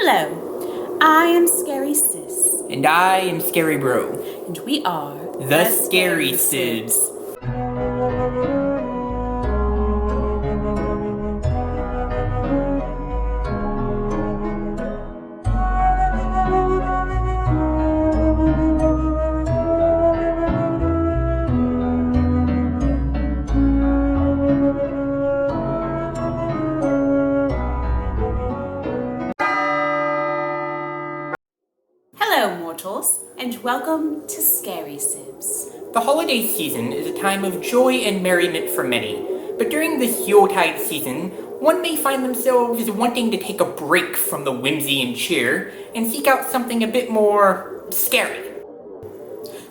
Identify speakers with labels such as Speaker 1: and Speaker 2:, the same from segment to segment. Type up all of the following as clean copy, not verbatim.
Speaker 1: Hello, I am Scary Sis.
Speaker 2: And I am Scary Bro.
Speaker 1: And we are
Speaker 2: The Scary Sibs.
Speaker 1: Hello, mortals, and welcome to Scary Sibs.
Speaker 2: The holiday season is a time of joy and merriment for many, but during this Yuletide season, one may find themselves wanting to take a break from the whimsy and cheer and seek out something a bit more scary.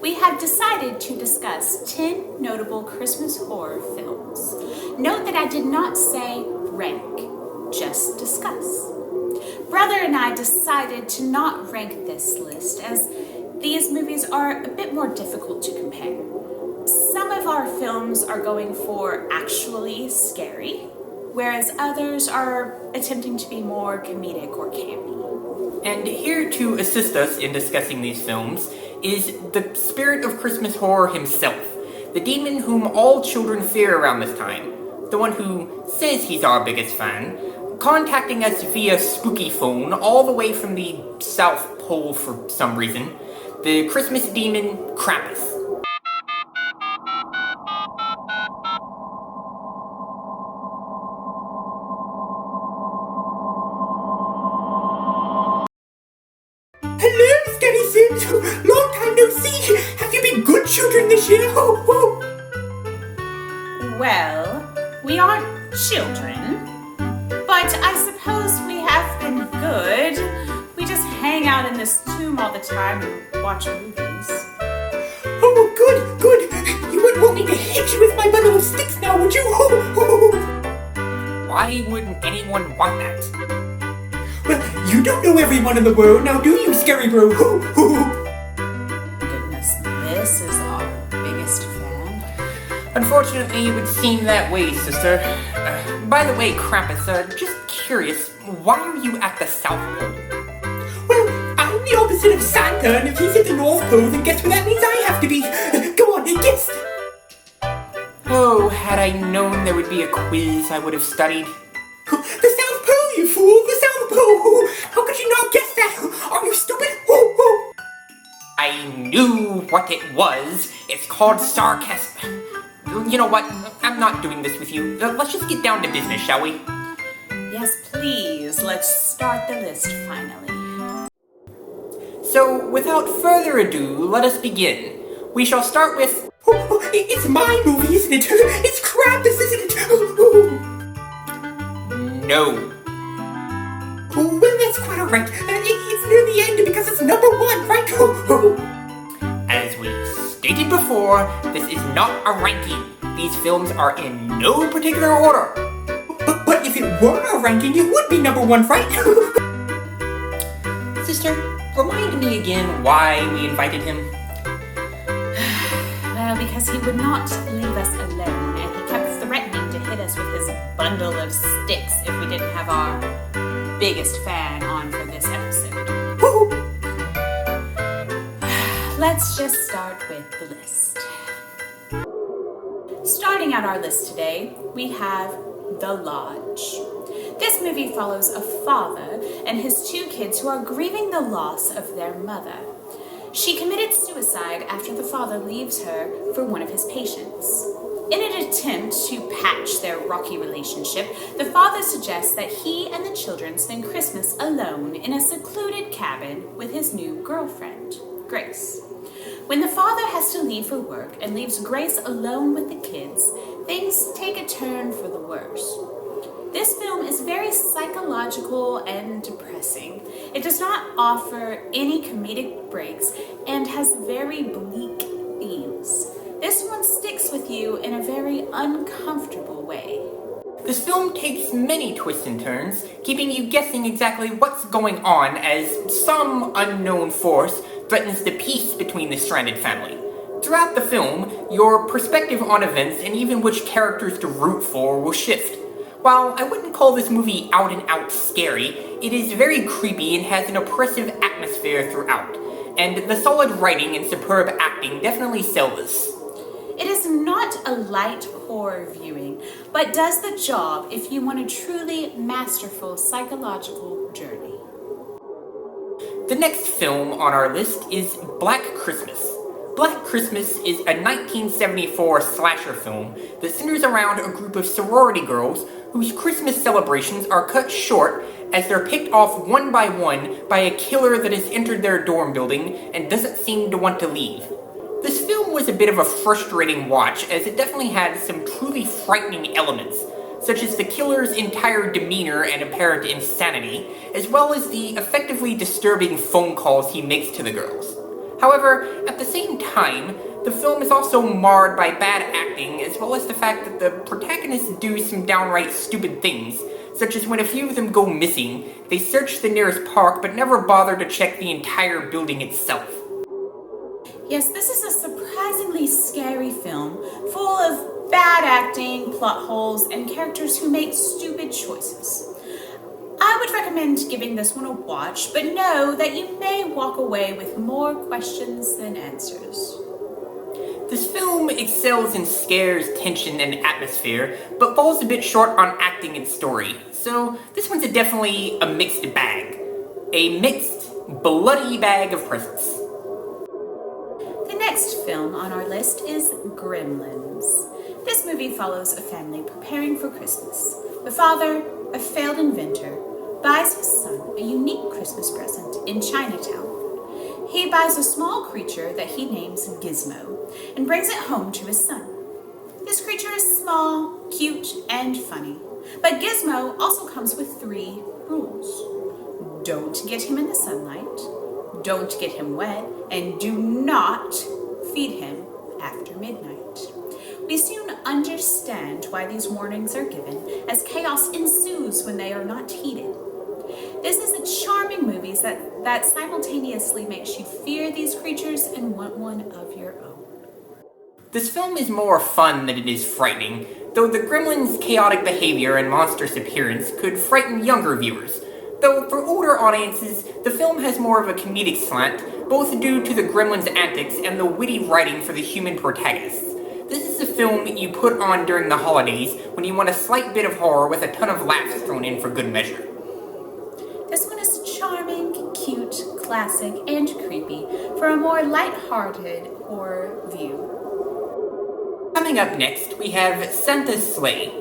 Speaker 1: We have decided to discuss 10 notable Christmas horror films. Note that I did not say rank, just discuss. Brother and I decided to not rank this list as these movies are a bit more difficult to compare. Some of our films are going for actually scary, whereas others are attempting to be more comedic or campy.
Speaker 2: And here to assist us in discussing these films is the spirit of Christmas horror himself, the demon whom all children fear around this time, the one who says he's our biggest fan, contacting us via spooky phone all the way from the South Pole for some reason, the Christmas demon Krampus.
Speaker 3: Hello, Scary Sibs! Long time no see! Have you been good children this year? Ho, ho.
Speaker 1: Well, we aren't children, but I suppose we have been good. We just hang out in this tomb all the time and watch movies.
Speaker 3: Oh, good, good! You wouldn't want me to hit you with my bundle of sticks now, would you? Ho, ho.
Speaker 2: Why wouldn't anyone want that?
Speaker 3: Well, you don't know everyone in the world, now do you, Scary Bro? Ho, ho.
Speaker 1: Goodness, this is our biggest fan.
Speaker 2: Unfortunately, it would seem that way, sister. By the way, Krampus, just curious, why are you at the South Pole?
Speaker 3: Well, I'm the opposite of Santa, and if he's at the North Pole, then guess where that means I have to be. Go on, guess!
Speaker 2: Oh, had I known there would be a quiz, I would have studied.
Speaker 3: The South Pole, you fool! The South Pole! How could you not guess that? Are you stupid? Ho, ho.
Speaker 2: I knew what it was. It's called sarcasm. You know what? I'm not doing this with you. Let's just get down to business, shall we?
Speaker 1: Yes, please, let's start the list finally.
Speaker 2: So, without further ado, let us begin. We shall start with...
Speaker 3: Oh, it's my movie, isn't it? It's Krampus, isn't it? Oh.
Speaker 2: No.
Speaker 3: Oh, well, that's quite alright. It's near the end because it's number one, right?
Speaker 2: As we stated before, this is not a ranking. These films are in no particular order.
Speaker 3: But if it were a ranking, it would be number one, right?
Speaker 2: Sister, remind me again why we invited him.
Speaker 1: Well, because he would not leave us alone, and he kept threatening to hit us with his bundle of sticks if we didn't have our biggest fan on for this episode. Let's just start with the list. Starting out our list today, we have The Lodge. This movie follows a father and his two kids who are grieving the loss of their mother. She committed suicide after the father leaves her for one of his patients. In an attempt to patch their rocky relationship, the father suggests that he and the children spend Christmas alone in a secluded cabin with his new girlfriend, Grace. When the father has to leave for work and leaves Grace alone with the kids, things take a turn for the worse. This film is very psychological and depressing. It does not offer any comedic breaks and has very bleak themes. This one sticks with you in a very uncomfortable way.
Speaker 2: This film takes many twists and turns, keeping you guessing exactly what's going on as some unknown force threatens the peace between the stranded family. Throughout the film, your perspective on events and even which characters to root for will shift. While I wouldn't call this movie out and out scary, it is very creepy and has an oppressive atmosphere throughout, and the solid writing and superb acting definitely sell this.
Speaker 1: It is not a light horror viewing, but does the job if you want a truly masterful psychological journey.
Speaker 2: The next film on our list is Black Christmas. Black Christmas is a 1974 slasher film that centers around a group of sorority girls whose Christmas celebrations are cut short as they're picked off one by a killer that has entered their dorm building and doesn't seem to want to leave. This film was a bit of a frustrating watch, as it definitely had some truly frightening elements, such as the killer's entire demeanor and apparent insanity, as well as the effectively disturbing phone calls he makes to the girls. However, at the same time, the film is also marred by bad acting, as well as the fact that the protagonists do some downright stupid things, such as when a few of them go missing, they search the nearest park but never bother to check the entire building itself.
Speaker 1: Yes, this is a surprisingly scary film, full of bad acting, plot holes, and characters who make stupid choices. I would recommend giving this one a watch, but know that you may walk away with more questions than answers.
Speaker 2: This film excels in scares, tension, and atmosphere, but falls a bit short on acting and story, so this one's definitely a mixed bag. A mixed, bloody bag of presents.
Speaker 1: The next film on our list is Gremlins. This movie follows a family preparing for Christmas. The father, a failed inventor, buys his son a unique Christmas present in Chinatown. He buys a small creature that he names Gizmo and brings it home to his son. This creature is small, cute, and funny, but Gizmo also comes with 3 rules. Don't get him in the sunlight, don't get him wet, and do not feed him after midnight. We soon understand why these warnings are given, as chaos ensues when they are not heeded. This is a charming movie that simultaneously makes you fear these creatures and want one of your own.
Speaker 2: This film is more fun than it is frightening, though the gremlins' chaotic behavior and monstrous appearance could frighten younger viewers. Though for older audiences, the film has more of a comedic slant, both due to the gremlins' antics and the witty writing for the human protagonists. This is a film you put on during the holidays when you want a slight bit of horror with a ton of laughs thrown in for good measure.
Speaker 1: This one is charming, cute, classic, and creepy for a more light-hearted horror view.
Speaker 2: Coming up next, we have Santa's Sleigh.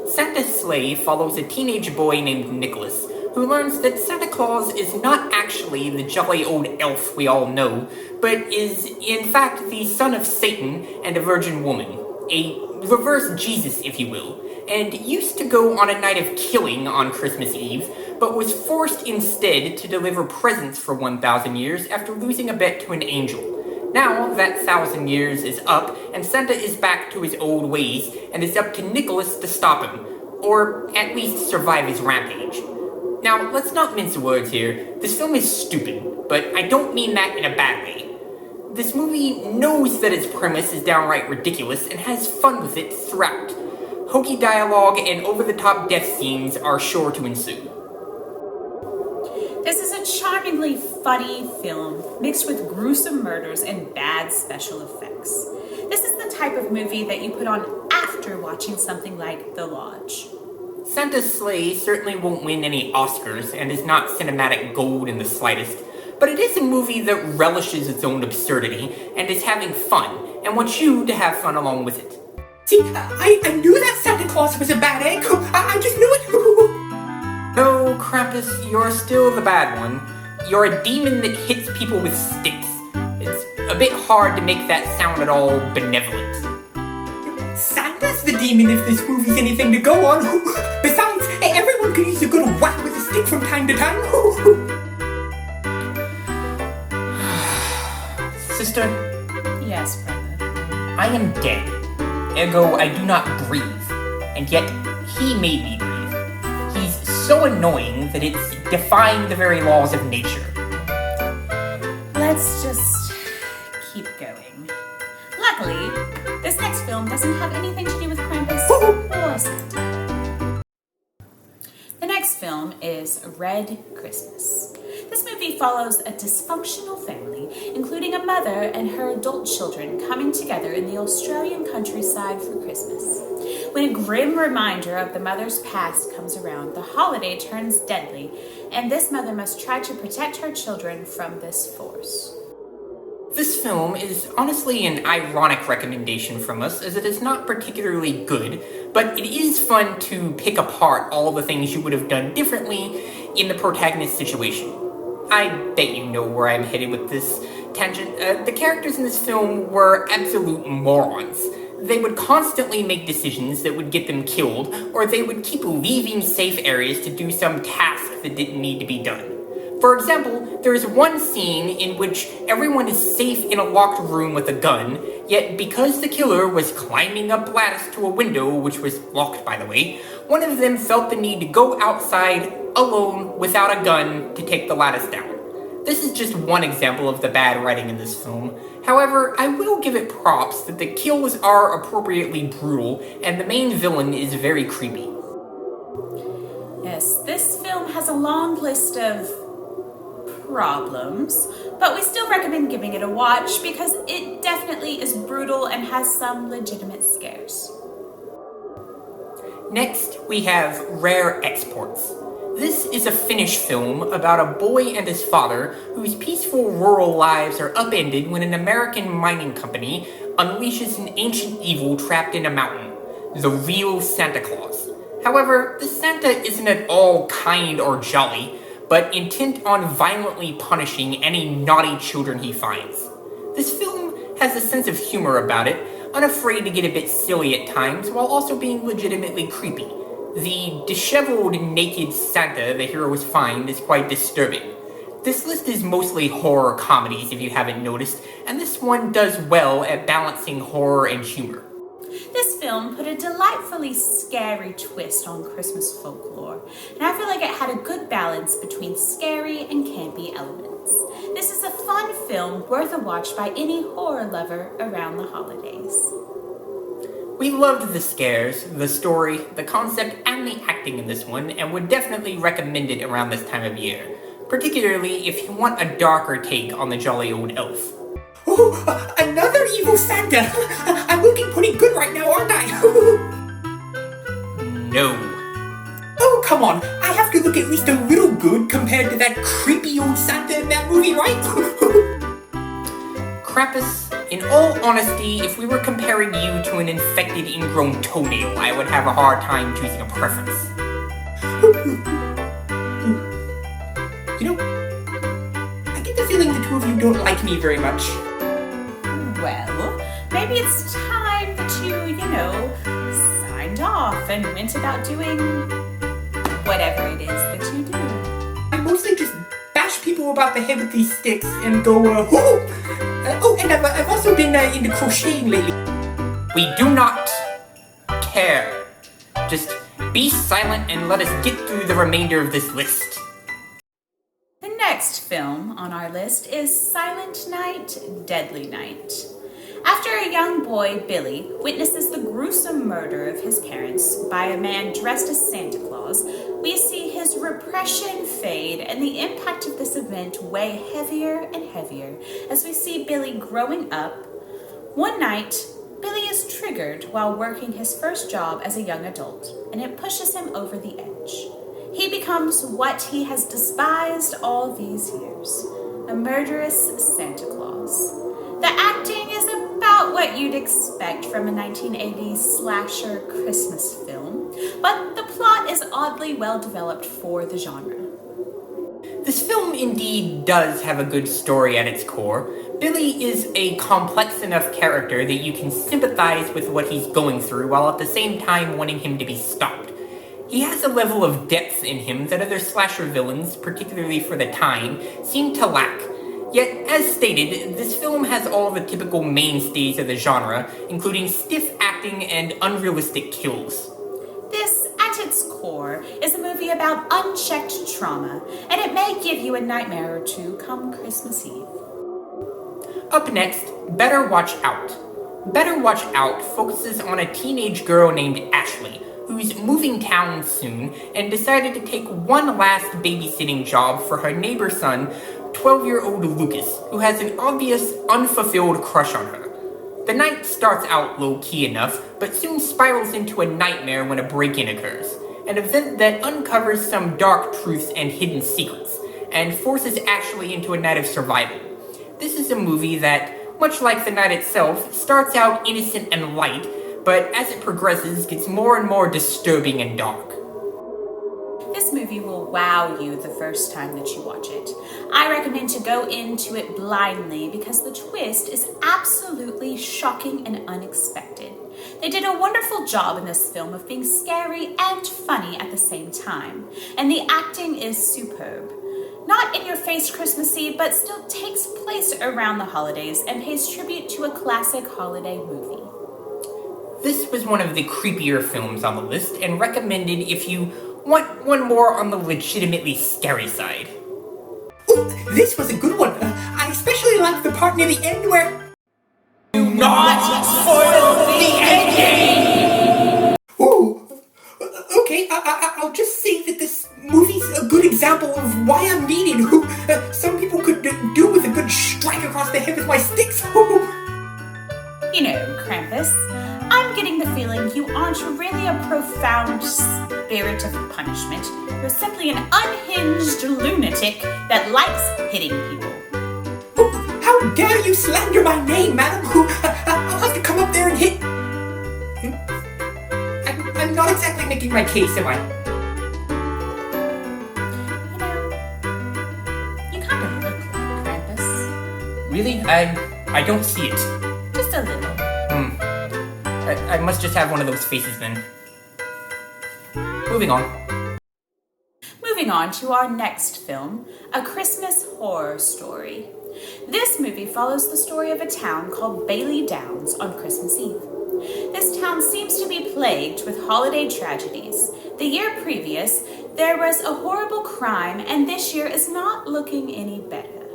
Speaker 2: Santa's Sleigh follows a teenage boy named Nicholas, who learns that Santa Claus is not actually the jolly old elf we all know, but is in fact the son of Satan and a virgin woman, a reverse Jesus, if you will, and used to go on a night of killing on Christmas Eve, but was forced instead to deliver presents for 1,000 years after losing a bet to an angel. Now that 1,000 years is up, and Santa is back to his old ways, and it's up to Nicholas to stop him, or at least survive his rampage. Now, let's not mince words here. This film is stupid, but I don't mean that in a bad way. This movie knows that its premise is downright ridiculous and has fun with it throughout. Hokey dialogue and over-the-top death scenes are sure to ensue.
Speaker 1: This is a charmingly funny film mixed with gruesome murders and bad special effects. This is the type of movie that you put on after watching something like The Lodge.
Speaker 2: Santa's Sleigh certainly won't win any Oscars and is not cinematic gold in the slightest, but it is a movie that relishes its own absurdity and is having fun, and wants you to have fun along with it.
Speaker 3: See, I knew that Santa Claus was a bad egg. I just knew it.
Speaker 2: No, Krampus, you're still the bad one. You're a demon that hits people with sticks. It's a bit hard to make that sound at all benevolent.
Speaker 3: Santa's the demon if this movie's anything to go on. Besides, everyone could use a good whack with a stick from time to time.
Speaker 2: Sister?
Speaker 1: Yes, brother.
Speaker 2: I am dead. Ergo, I do not breathe. And yet, he made me breathe. He's so annoying that it's defying the very laws of nature.
Speaker 1: Let's just keep going. Luckily, this next film doesn't have anything to do with Krampus or Santa. is Red Christmas. This movie follows a dysfunctional family, including a mother and her adult children coming together in the Australian countryside for Christmas. When a grim reminder of the mother's past comes around, the holiday turns deadly, and this mother must try to protect her children from this force.
Speaker 2: This film is honestly an ironic recommendation from us, as it is not particularly good, but it is fun to pick apart all the things you would have done differently in the protagonist's situation. I bet you know where I'm headed with this tangent. The characters in this film were absolute morons. They would constantly make decisions that would get them killed, or they would keep leaving safe areas to do some task that didn't need to be done. For example, there is one scene in which everyone is safe in a locked room with a gun, yet because the killer was climbing up lattice to a window, which was locked by the way, one of them felt the need to go outside alone without a gun to take the lattice down. This is just one example of the bad writing in this film. However, I will give it props that the kills are appropriately brutal, and the main villain is very creepy.
Speaker 1: Yes, this film has a long list of problems, but we still recommend giving it a watch because it definitely is brutal and has some legitimate scares.
Speaker 2: Next, we have Rare Exports. This is a Finnish film about a boy and his father whose peaceful rural lives are upended when an American mining company unleashes an ancient evil trapped in a mountain, the real Santa Claus. However, the Santa isn't at all kind or jolly, but intent on violently punishing any naughty children he finds. This film has a sense of humor about it, unafraid to get a bit silly at times while also being legitimately creepy. The disheveled, naked Santa the heroes find is quite disturbing. This list is mostly horror comedies if you haven't noticed, and this one does well at balancing horror and humor.
Speaker 1: This film put a delightfully scary twist on Christmas folklore, and I feel like it had a good balance between scary and campy elements. This is a fun film worth a watch by any horror lover around the holidays.
Speaker 2: We loved the scares, the story, the concept, and the acting in this one, and would definitely recommend it around this time of year, particularly if you want a darker take on the jolly old elf.
Speaker 3: Oh, another evil Santa! I'm looking pretty good right now, aren't I?
Speaker 2: No.
Speaker 3: Oh, come on. I have to look at least a little good compared to that creepy old Santa in that movie, right?
Speaker 2: Krampus, in all honesty, if we were comparing you to an infected ingrown toenail, I would have a hard time choosing a preference.
Speaker 3: You know, I get the feeling the two of you don't like me very much.
Speaker 1: Well, maybe it's time that you signed off and went about doing whatever it is that you do.
Speaker 3: I mostly just bash people about the head with these sticks and go, and I've also been into crocheting lately.
Speaker 2: We do not care. Just be silent and let us get through the remainder of this list.
Speaker 1: The next film on our list is Silent Night, Deadly Night. After a young boy, Billy, witnesses the gruesome murder of his parents by a man dressed as Santa Claus, we see his repression fade and the impact of this event weigh heavier and heavier as we see Billy growing up. One night, Billy is triggered while working his first job as a young adult, and it pushes him over the edge. He becomes what he has despised all these years, a murderous Santa Claus. The acting is about what you'd expect from a 1980s slasher Christmas film, but the plot is oddly well developed for the genre.
Speaker 2: This film indeed does have a good story at its core. Billy is a complex enough character that you can sympathize with what he's going through while at the same time wanting him to be stopped. He has a level of depth in him that other slasher villains, particularly for the time, seem to lack. Yet, as stated, this film has all the typical mainstays of the genre, including stiff acting and unrealistic kills.
Speaker 1: This, at its core, is a movie about unchecked trauma, and it may give you a nightmare or two come Christmas Eve.
Speaker 2: Up next, Better Watch Out. Better Watch Out focuses on a teenage girl named Ashley, who's moving town soon and decided to take one last babysitting job for her neighbor's son, 12-year-old Lucas, who has an obvious, unfulfilled crush on her. The night starts out low-key enough, but soon spirals into a nightmare when a break-in occurs, an event that uncovers some dark truths and hidden secrets, and forces Ashley into a night of survival. This is a movie that, much like the night itself, starts out innocent and light, but as it progresses, gets more and more disturbing and dark.
Speaker 1: This movie will wow you the first time that you watch it. I recommend to go into it blindly because the twist is absolutely shocking and unexpected. They did a wonderful job in this film of being scary and funny at the same time, and the acting is superb. Not in your face Christmassy, but still takes place around the holidays and pays tribute to a classic holiday movie.
Speaker 2: This was one of the creepier films on the list and recommended if you want one more on the legitimately scary side.
Speaker 3: Ooh, this was a good one. I especially liked the part near the end where...
Speaker 2: Do not spoil the ending!
Speaker 3: Ooh, okay, I'll just say that this movie's a good example of why I'm needed. Some people could do with a good strike across the head with my sticks.
Speaker 1: You know, Krampus, I'm getting the feeling you aren't really a profound spirit of punishment. You're simply an unhinged lunatic that likes hitting people.
Speaker 3: How dare you slander my name, madam? I'll have to come up there and hit... I'm not exactly making my case, am I?
Speaker 1: You kind of look like Krampus.
Speaker 2: Really? I don't see it.
Speaker 1: Just a little.
Speaker 2: I must just have one of those faces then. Moving on.
Speaker 1: Moving on to our next film, A Christmas Horror Story. This movie follows the story of a town called Bailey Downs on Christmas Eve. This town seems to be plagued with holiday tragedies. The year previous, there was a horrible crime, and this year is not looking any better.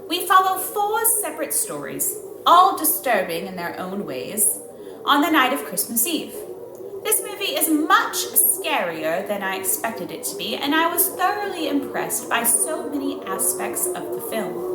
Speaker 1: We follow 4 separate stories, all disturbing in their own ways, on the night of Christmas Eve. This movie is much scarier than I expected it to be, and I was thoroughly impressed by so many aspects of the film.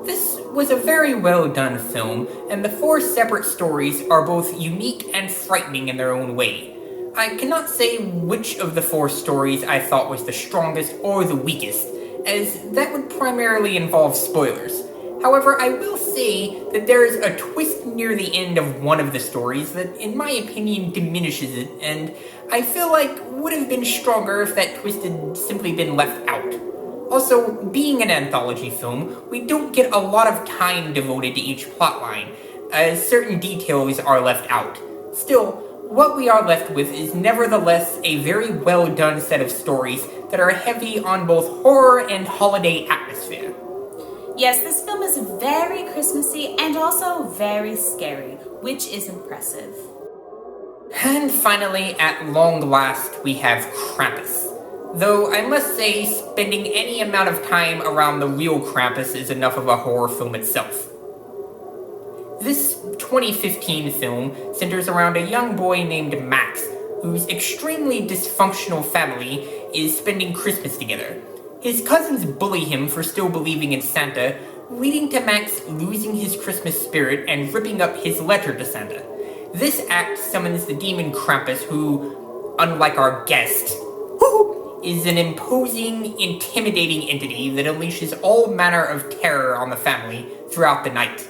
Speaker 2: This was a very well done film, and the 4 separate stories are both unique and frightening in their own way. I cannot say which of the 4 stories I thought was the strongest or the weakest, as that would primarily involve spoilers. However, I will say that there is a twist near the end of one of the stories that, in my opinion, diminishes it, and I feel like would have been stronger if that twist had simply been left out. Also, being an anthology film, we don't get a lot of time devoted to each plotline, as certain details are left out. Still, what we are left with is nevertheless a very well done set of stories that are heavy on both horror and holiday atmosphere.
Speaker 1: Yes, this film is very Christmassy and also very scary, which is impressive.
Speaker 2: And finally, at long last, we have Krampus. Though I must say, spending any amount of time around the real Krampus is enough of a horror film itself. This 2015 film centers around a young boy named Max, whose extremely dysfunctional family is spending Christmas together. His cousins bully him for still believing in Santa, leading to Max losing his Christmas spirit and ripping up his letter to Santa. This act summons the demon Krampus, who, unlike our guest, is an imposing, intimidating entity that unleashes all manner of terror on the family throughout the night.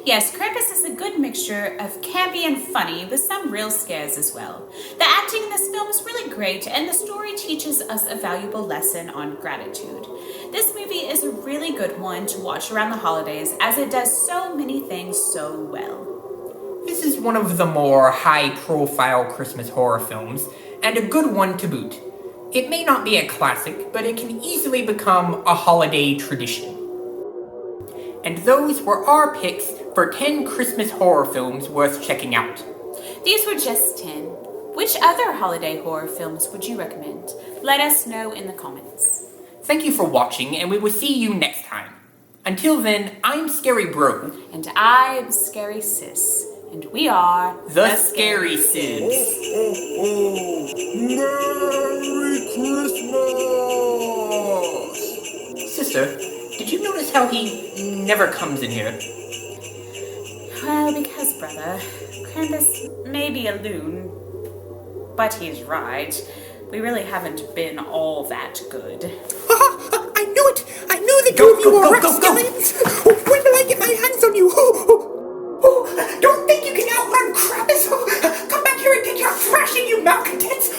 Speaker 1: Yes, Krampus is a good mixture of campy and funny, with some real scares as well. The acting in this film is really great, and the story teaches us a valuable lesson on gratitude. This movie is a really good one to watch around the holidays, as it does so many things so well.
Speaker 2: This is one of the more high-profile Christmas horror films, and a good one to boot. It may not be a classic, but it can easily become a holiday tradition. And those were our picks for 10 Christmas horror films worth checking out.
Speaker 1: These were just 10. Which other holiday horror films would you recommend? Let us know in the comments.
Speaker 2: Thank you for watching, and we will see you next time. Until then, I'm Scary Bro.
Speaker 1: And I'm Scary Sis. And we are
Speaker 2: The Scary Sibs.
Speaker 4: Merry Christmas!
Speaker 2: Sister, did you notice how he never comes in here?
Speaker 1: Well, because, brother, Krampus may be a loon, but he's right. We really haven't been all that good.
Speaker 3: I knew it! I knew that you were rapscallions! When will I get my hands on you? Don't think you can outrun Krampus! Come back here and get your thrashing, you malcontents!